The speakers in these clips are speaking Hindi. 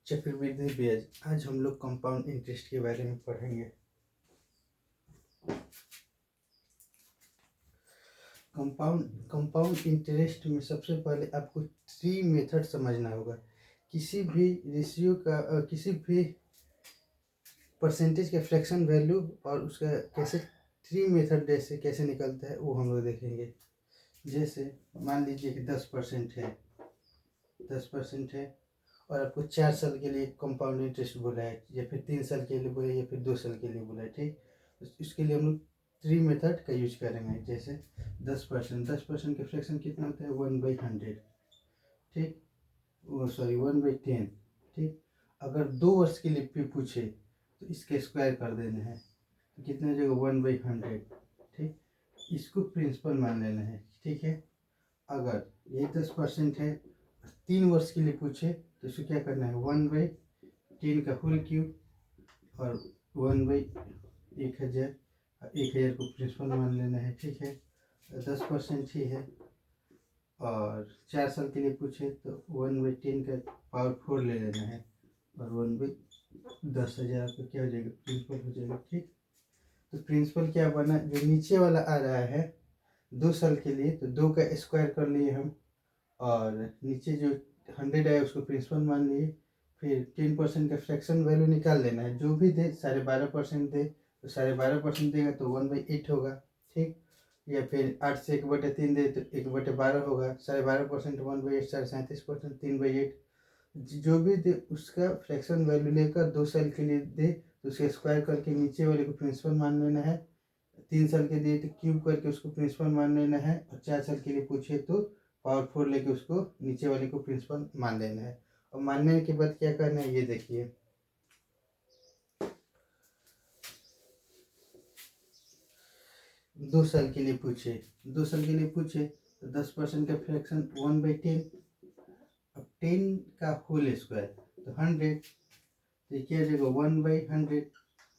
चक्रवृद्धि ब्याज। आज हम लोग कंपाउंड इंटरेस्ट के बारे में पढ़ेंगे। कंपाउंड इंटरेस्ट में सबसे पहले आपको 3 मेथड समझना होगा। किसी भी रेशियो का किसी भी परसेंटेज का फ्रैक्शन वैल्यू और उसका कैसे 3 मेथड जैसे कैसे निकलता है वो हम लोग देखेंगे। जैसे मान लीजिए कि 10% है, 10% है और आपको 4 साल के लिए कंपाउंड इंटरेस्ट बोला है, या फिर 3 साल के लिए बोला है, या फिर 2 साल के लिए बोला है। ठीक, तो इसके लिए हम लोग 3 मेथड का यूज करेंगे। जैसे 10% का फ्रैक्शन कितना होता है 1/100। ठीक, वो सॉरी 1/10। ठीक, अगर 2 वर्ष के लिए पूछे तो इसके स्क्वायर कर देना है, तो कितना हो जाएगा 1/100। ठीक, इसको प्रिंसिपल मान लेना है। ठीक है, अगर ये 10% है 3 वर्ष के लिए पूछे तो इसको क्या करना है 1/10 का होल क्यूब और 1/1000 को प्रिंसिपल मान लेना है। ठीक है, 10% ही है और 4 साल के लिए पूछे तो 1/10 का पावर 4 ले लेना है और 1/10,000 आपको क्या हो जाएगा प्रिंसिपल हो जाएगा। ठीक, तो प्रिंसिपल क्या बना, जो नीचे वाला आ रहा है 2 साल के लिए तो 2 का स्क्वायर कर लिए हम, और नीचे जो 100 है उसको प्रिंसिपल मान लिए। फिर 10% का फ्रैक्शन वैल्यू निकाल लेना है, जो भी दे 12.5% दे तो 12.5% देगा तो 1/8 होगा। ठीक, या फिर 8 से 1/3 दे तो 1/12 होगा। 12.5% 1/8 37%, 3/8 जो भी दे उसका फ्रैक्शन वैल्यू लेकर 2 साल के लिए दे तो उसके स्क्वायर करके नीचे वाले को प्रिंसिपल मान लेना है। 3 साल के लिए तो क्यूब करके उसको प्रिंसिपल मान लेना है, और 4 साल के लिए पूछे तो पावर 4 लेके उसको नीचे वाले को प्रिंसिपल मान लेना है। और मानने के बाद क्या करना है ये देखिए। 2 साल के लिए पूछे, 2 साल के लिए पूछे तो 10% का फ्रैक्शन 1/10, अब 10 का होल स्क्वायर तो 100, तो क्या हो जाएगा 1/100।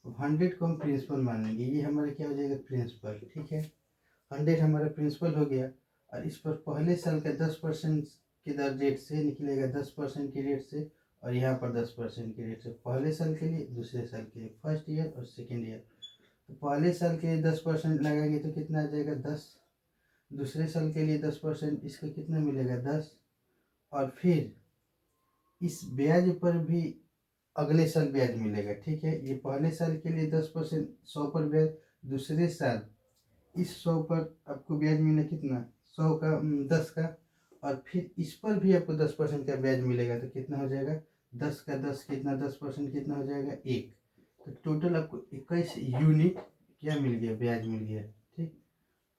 100 को हम प्रिंसिपल मानेंगे, ये हमारा क्या हो जाएगा प्रिंसिपल। ठीक है, 100 हमारा प्रिंसिपल हो गया, और इस पर पहले साल का 10% के दर रेट से निकलेगा, 10% के रेट से, और यहाँ पर 10% के रेट से पहले साल के लिए, दूसरे साल के लिए, फर्स्ट ईयर और सेकेंड ईयर। तो पहले साल के लिए 10% लगाएंगे तो कितना आ जाएगा 10, दूसरे साल के लिए 10%, इसका कितना मिलेगा 10, और फिर इस ब्याज पर भी अगले साल ब्याज मिलेगा। ठीक है, ये पहले साल के लिए 10% 100 पर ब्याज, दूसरे साल इस 100 पर आपको ब्याज मिला कितना 100 का 10 का, और फिर इस पर भी आपको 10% का ब्याज मिलेगा, तो कितना हो जाएगा 10 का 10 कितना 10% कितना हो जाएगा 1। तो टोटल आपको 21 यूनिट क्या मिल गया ब्याज मिल गया। ठीक,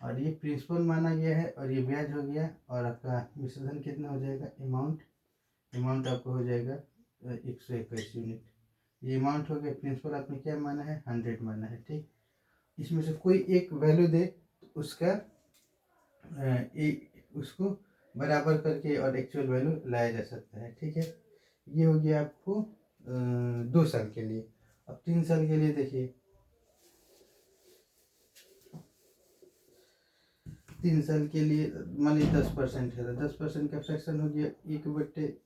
और ये प्रिंसिपल माना गया है और ये ब्याज हो गया, और आपका मिश्रधन कितना हो जाएगा अमाउंट आपको हो जाएगा 121 यूनिट। ये अमाउंट हो गया, प्रिंसिपल आपने क्या माना है 100 माना है। ठीक, इसमें से कोई एक वैल्यू दे तो उसका उसको बराबर करके और एक्चुअल वैल्यू लाया जा सकता है। ठीक है, ये हो गया आपको 2 साल के लिए। अब 3 साल के लिए देखिए, 3 साल के लिए मान लीजिए 10% है तो 10% का फ्रैक्शन हो गया 10%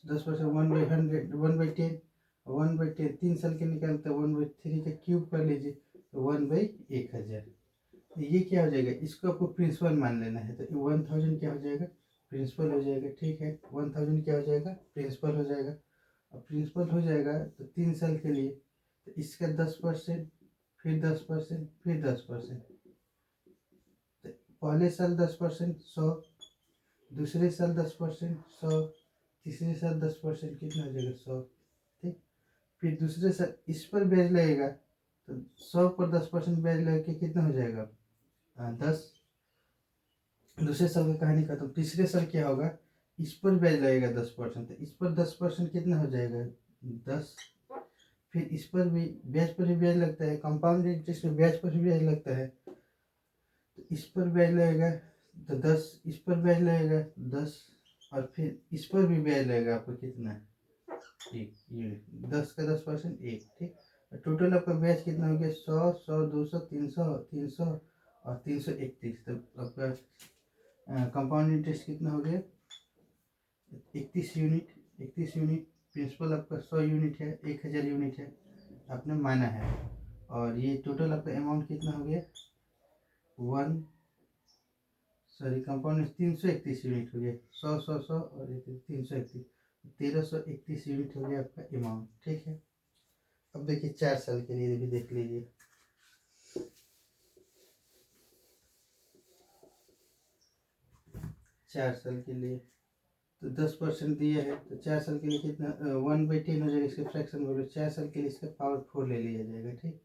1/100 1/10, 1/10 3 साल के निकालते 1/3 का क्यूब कर लीजिए तो 1/1000। तो ये क्या हो जाएगा, इसको आपको प्रिंसिपल मान लेना है, तो 1000 क्या हो जाएगा प्रिंसिपल हो जाएगा। ठीक है, 1000 क्या हो जाएगा प्रिंसिपल हो जाएगा। अब प्रिंसिपल हो जाएगा तो 3 साल के लिए तो इसका 10%, फिर 10%, फिर 10%। तो पहले साल 10% 100, दूसरे साल 10% 100, तीसरे साल 10% कितना हो जाएगा 100। ठीक, फिर दूसरे साल इस पर ब्याज लगेगा तो 100 पर 10% ब्याज लग के कितना हो जाएगा 10। दूसरे साल का कहानी खत्म। तीसरे साल क्या होगा, इस पर ब्याज लगेगा 10%, तो इस पर 10% कितना हो जाएगा 10। फिर इस पर भी ब्याज पर भी ब्याज लगता है, कंपाउंड इंटरेस्ट में ब्याज पर भी ब्याज लगता है, तो इस पर ब्याज लगेगा तो 10, इस पर ब्याज लगेगा 10, और फिर इस पर भी ब्याज लगेगा आपको कितना 1 यूनिट, 10 का 10% 1। ठीक, टोटल आपका ब्याज कितना हो गया 100 100 200 300 और 331। तो आपका कंपाउंड इंटरेस्ट कितना हो गया 31 यूनिट, 31 यूनिट प्रिंसिपल आपका 100 यूनिट है, 1000 यूनिट है आपने माना है। और ये टोटल आपका अमाउंट कितना हो गया, कंपाउंड 331 यूनिट हो गया, 100 और 331, 1331 यूनिट हो गया आपका अमाउंट। ठीक है, अब देखिए 4 साल के लिए भी देख लीजिए। 4 साल के लिए तो 10% दिया है, तो 4 साल के लिए कितना 1/10 हो जाएगा, इसका फ्रैक्शन बोलो 4 साल के लिए इसका पावर 4 ले लिया जाएगा। ठीक,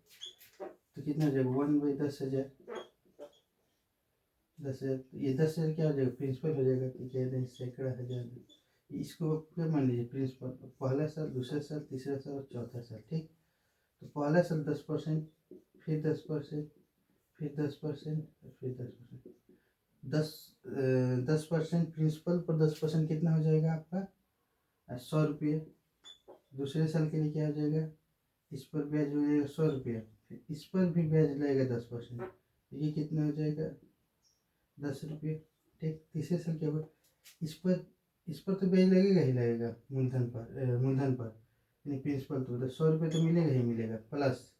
तो कितना हो जाएगा 1/10,000, 10,000, ये 10,000 क्या हो जाएगा, प्रिंसिपल हो जाएगा, तो कह दें सैकड़ा हजार। इसको क्या मान लीजिए प्रिंसिपल, पहला साल, दूसरा साल, तीसरा साल और चौथा साल। ठीक, तो पहला साल 10%, फिर 10%, फिर 10%, फिर 10%, 10% प्रिंसिपल पर 10% कितना हो जाएगा आपका 100 रुपये। दूसरे साल के लिए क्या हो जाएगा, इस पर ब्याज हो जाएगा 100 रुपया, फिर इस पर भी ब्याज लगेगा 10%, ये कितना हो जाएगा 10 रुपये। ठीक, तीसरे साल क्या होगा, इस पर तो ब्याज लगेगा ही लगेगा, मूलधन पर यानी प्रिंसिपल तो 100 रुपये तो मिलेगा ही मिलेगा, प्लस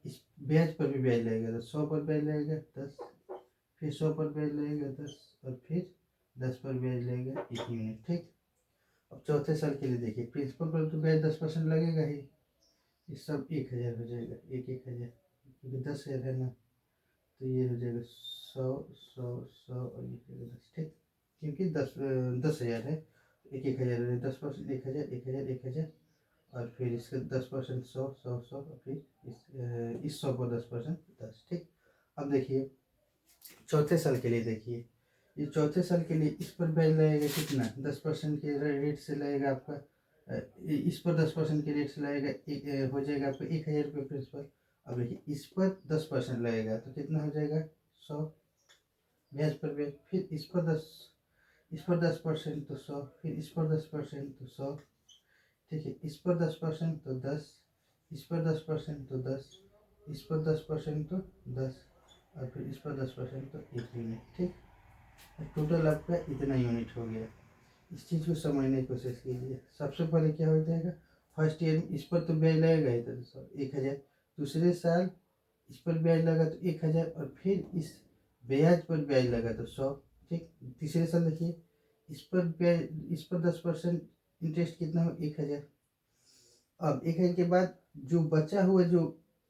इस ब्याज पर भी ब्याज लगेगा, तो 100 पर ब्याज लगेगा 10, फिर 100 पर ब्याज लगेगा 10, और फिर 10 पर ब्याज लगेगा 1 यूनिट। ठीक, अब चौथे साल के लिए देखिए, प्रिंसिपल पर तो ब्याज 10% लगेगा ही, ये सब 1000 हो जाएगा, 1,000, क्योंकि 10,000 है ना, तो ये हो जाएगा 100 और ये हो जाएगा 10। ठीक, क्योंकि 10,000 है, 1,000 हो जाएगा, 10% 1,000, 1,000, 1,000, और फिर इसका 10% 100, और फिर इस 100 पर 10% 10। ठीक, अब देखिए चौथे साल के लिए देखिए, ये चौथे साल के लिए इस पर ब्याज लगेगा कितना, 10% के रेट से लगेगा आपका, इस पर 10% के रेट से लगेगा, हो जाएगा आपका 1,000 रुपये प्रिंसिपल। अब देखिए इस पर 10% लगेगा तो कितना हो जाएगा 100, ब्याज पर ब्याज, फिर इस पर 10% तो 100, फिर इस पर 10% तो 100। ठीक है, इस पर 10% तो 10, इस पर 10% तो 10, इस पर 10% तो 10, और फिर इस पर 10% तो 1 यूनिट। ठीक, टोटल आपका इतना यूनिट हो गया। इस चीज़ को समझने की कोशिश कीजिए। सबसे पहले क्या हो जाएगा, फर्स्ट ईयर में इस पर तो ब्याज लगेगा ही, तो 1,000, दूसरे साल इस पर ब्याज लगा तो 1,000, और फिर इस ब्याज पर ब्याज लगा तो 100। ठीक, तीसरे साल देखिए, इस पर ब्याज, इस पर 10% इंटरेस्ट कितना हो 1,000। अब 1,000 के बाद जो बचा हुआ जो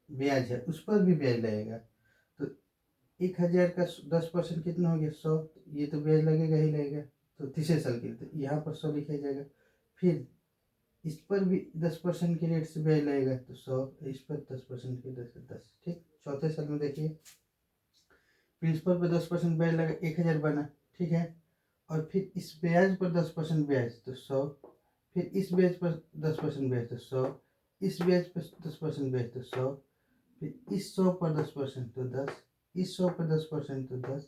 ब्याज है उस पर भी ब्याज लगेगा, तो 1,000 का 10% कितना हो गया 100, ये तो ब्याज लगेगा ही लगेगा, तो तीसरे साल के लिए तो यहाँ पर 100 लिखा जाएगा। फिर इस पर भी 10% के रेट से ब्याज लगेगा तो 100, इस पर 10% के 10। ठीक, चौथे साल में देखिए प्रिंसिपल पर 10% ब्याज लगा, 1,000 बना। ठीक है, और फिर इस ब्याज पर 10% ब्याज तो 100, फिर इस ब्याज पर 10% ब्याज तो 100, इस ब्याज पर 10% ब्याज तो 100, फिर इस 100 पर 10% तो 10, इस 100 पर 10% तो 10,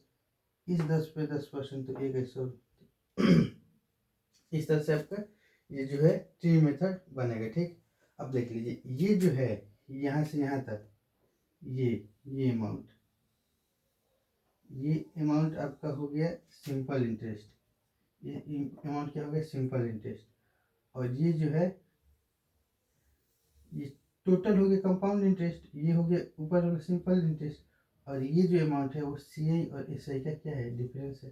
इस 10 पे 10% तो 1,100। इस तरह से आपका ये जो है ट्री मेथड बनेगा। ठीक, अब देख लीजिए ये जो है यहाँ से यहाँ तक ये अमाउंट आपका हो गया सिंपल इंटरेस्ट, ये अमाउंट क्या हो गया सिंपल इंटरेस्ट, और ये जो है ये टोटल हो गया कंपाउंड इंटरेस्ट, ये हो गया ऊपर वाला सिंपल इंटरेस्ट, और ये जो अमाउंट है वो CI और SI का क्या है डिफरेंस है।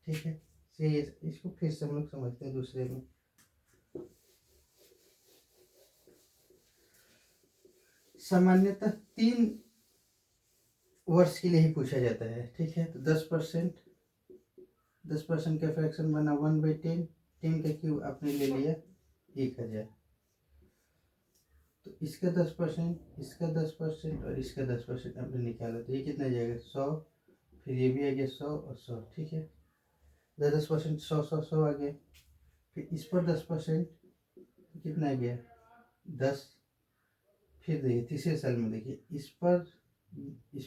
ठीक है, CI इसको फिर से हम लोग समझते हैं दूसरे में। सामान्यतः 3 वर्ष के लिए ही पूछा जाता है। ठीक है, तो 10% का फ्रैक्शन बना 1/10, 10 का क्यूब आपने ले लिया 1,000, तो इसका 10%, इसका 10% और इसका 10% आपने निकाला, तो ये कितना जाएगा 100, फिर ये भी आ गया 100 और 100। ठीक है, 10% 100 आ गया, फिर इस पर 10% कितना आ गया 10, फिर देखिए तीसरे साल में देखिए इस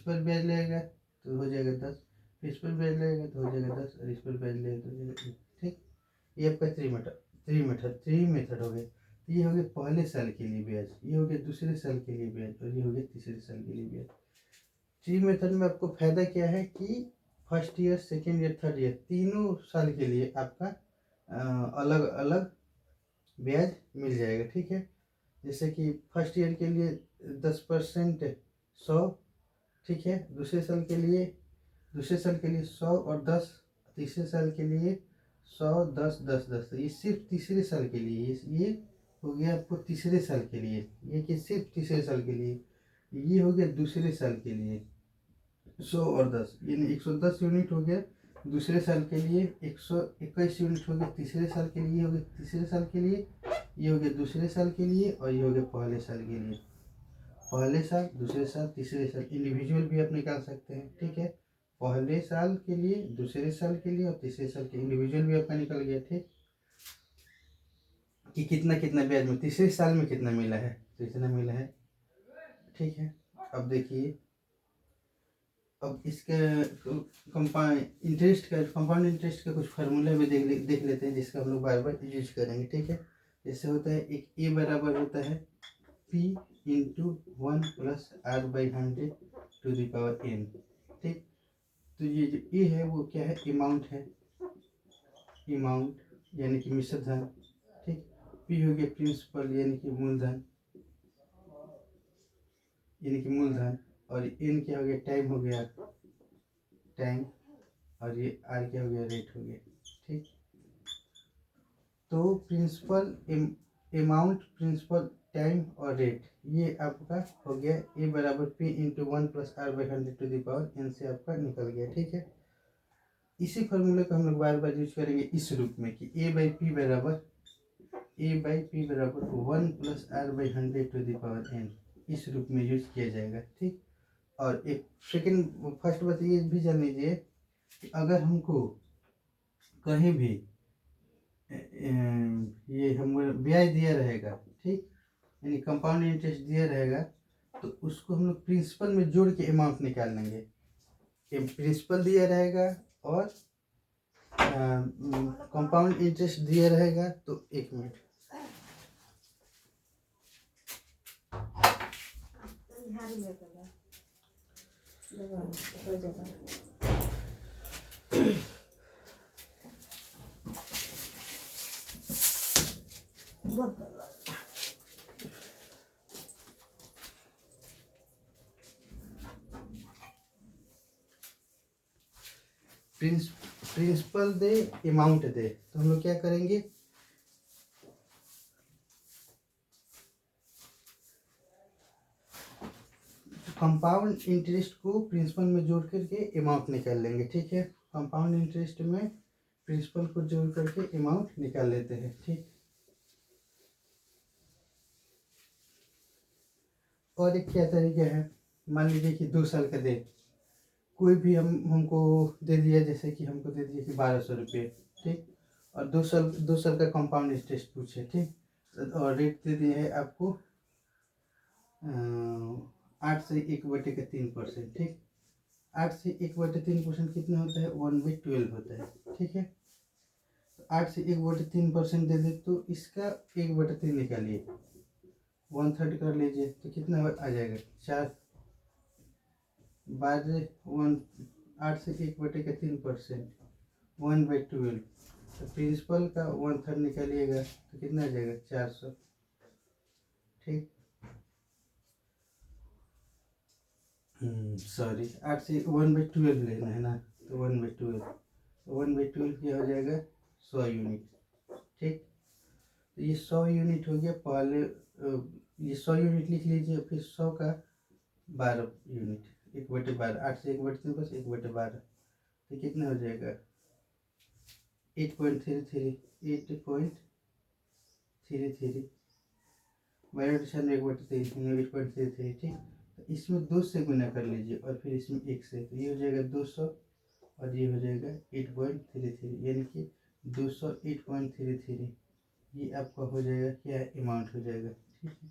पर ब्याज लगेगा तो हो जाएगा 10, फिर इस पर ब्याज लगेगा तो हो जाएगा 10, और इस पर ब्याज लगेगा तो हो जाएगा 1। ठीक, ये आपका थ्री मेथड हो गया। तो ये हो गया पहले साल के लिए ब्याज, ये हो गया दूसरे साल के लिए ब्याज, और ये हो गया तीसरे साल के लिए ब्याज। ट्री मेथड में आपको फायदा क्या है कि first year, second year, third year तीनों साल के लिए आपका अलग अलग ब्याज मिल जाएगा, ठीक है। जैसे कि फर्स्ट ईयर के लिए 10% 100, ठीक है। दूसरे साल के लिए 100 और 10, तीसरे साल के लिए 100 10 10 10। ये सिर्फ तीसरे साल के लिए, ये हो गया आपको तीसरे साल के लिए, ये कि सिर्फ तीसरे साल के लिए। ये हो गया दूसरे साल के लिए 100 और 10, यानी 110 यूनिट हो गया दूसरे साल के लिए, 121 यूनिट हो गया तीसरे साल के लिए, हो गया तीसरे साल के लिए, ये हो गया दूसरे साल के लिए, और ये हो गया पहले साल के लिए। पहले साल, दूसरे साल, तीसरे साल इंडिविजुअल भी आप निकाल सकते हैं, ठीक है। पहले साल के लिए, दूसरे साल के लिए और तीसरे साल के इंडिविजुअल भी आपका निकल गया, ठीक। कि कितना कितना ब्याज में तीसरे साल में कितना मिला है, तो इतना मिला है, ठीक है। अब देखिए, अब इसका कंपाउंड इंटरेस्ट का कुछ फार्मूला भी देख लेते हैं, जिसका हम लोग बार बार यूज करेंगे, ठीक है। जैसे होता है, एक ए बराबर होता है P into 1 plus R/100 to the power n, ठीक। तो ये जो ए है वो क्या है, अमाउंट है, अमाउंट यानी कि मिश्र धन, ठीक। पी हो गया प्रिंसिपल यानी कि मूलधन, और एन क्या हो गया, टाइम हो गया, टाइम, और ये आर क्या हो गया, रेट हो गया, ठीक। तो प्रिंसिपल, अमाउंट, प्रिंसिपल, टाइम और रेट, ये आपका हो गया ए बराबर P into 1 plus R/100 to the power n से आपका निकल गया, ठीक है। इसी फॉर्मूले को हम लोग बार बार यूज करेंगे इस रूप में कि ए बाई पी बराबर 1 plus R/100 to the power n, इस रूप में यूज किया जाएगा, ठीक। और एक सेकेंड फर्स्ट बात ये भी जान लीजिए कि अगर हमको कहीं भी ये हमको ब्याज दिया रहेगा, ठीक, यानी कंपाउंड इंटरेस्ट दिया रहेगा, तो उसको हम लोग प्रिंसिपल में जोड़ के अमाउंट निकाल लेंगे। प्रिंसिपल दिया रहेगा और कंपाउंड इंटरेस्ट दिया रहेगा, तो एक मिनट, प्रिंसिपल दे, अमाउंट दे, तो हम लोग क्या करेंगे, कंपाउंड इंटरेस्ट को प्रिंसिपल में जोड़ करके अमाउंट निकाल लेंगे, ठीक है। कंपाउंड इंटरेस्ट में प्रिंसिपल को जोड़ करके अमाउंट निकाल लेते हैं, ठीक। और एक क्या तरीका है, मान लीजिए कि 2 साल का दे, कोई भी हमको दे दिया, जैसे कि हमको दे दिया कि 1200 रुपये, ठीक। और 2 साल का कंपाउंड इंटरेस्ट पूछे, ठीक। और रेट दे दिया है आपको 8 से 1/3%, ठीक। 8 से 1/3% कितना होता है, 1/12 होता है, ठीक है। 8 से 1/3% दे दे, तो इसका 1/3 निकालिए, 1/3 कर लीजिए, तो कितना आ जाएगा, 4 12 8 से 1/3% 1/12, तो प्रिंसिपल का 1/3 निकालिएगा, तो कितना आ जाएगा, 400, ठीक। सॉरी, 8 से 1/12 लेना है ना, तो 1/12 क्या हो जाएगा, 100 यूनिट, ठीक। तो ये 100 यूनिट हो गया पहले, ये 100 यूनिट लिख लीजिए, फिर 100 का 12 यूनिट, 1/12, 8 से 1/3 बस 1/12, तो कितना हो जाएगा, 8.33, 8.33 -96 1/3 8.33, ठीक। तो इसमें 2 से गुना कर लीजिए और फिर इसमें 1 से, तो ये हो जाएगा 200 और ये हो जाएगा 8.33, यानी कि 200 8.33, ये आपका हो जाएगा क्या, अमाउंट हो जाएगा, ठीक है।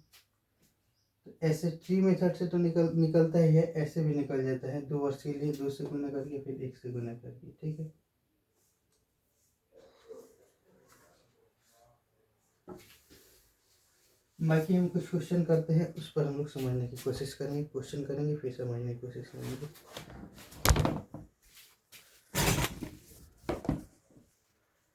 तो ऐसे 3 मेथड से तो निकलता ही है, ऐसे भी निकल जाता है, 2 वर्ष के लिए 2 से गुना करके फिर 1 से गुना करके, ठीक है। बाकी हम कुछ क्वेश्चन करते हैं, उस पर हम लोग समझने की कोशिश करेंगे, क्वेश्चन करेंगे फिर समझने की कोशिश करेंगे।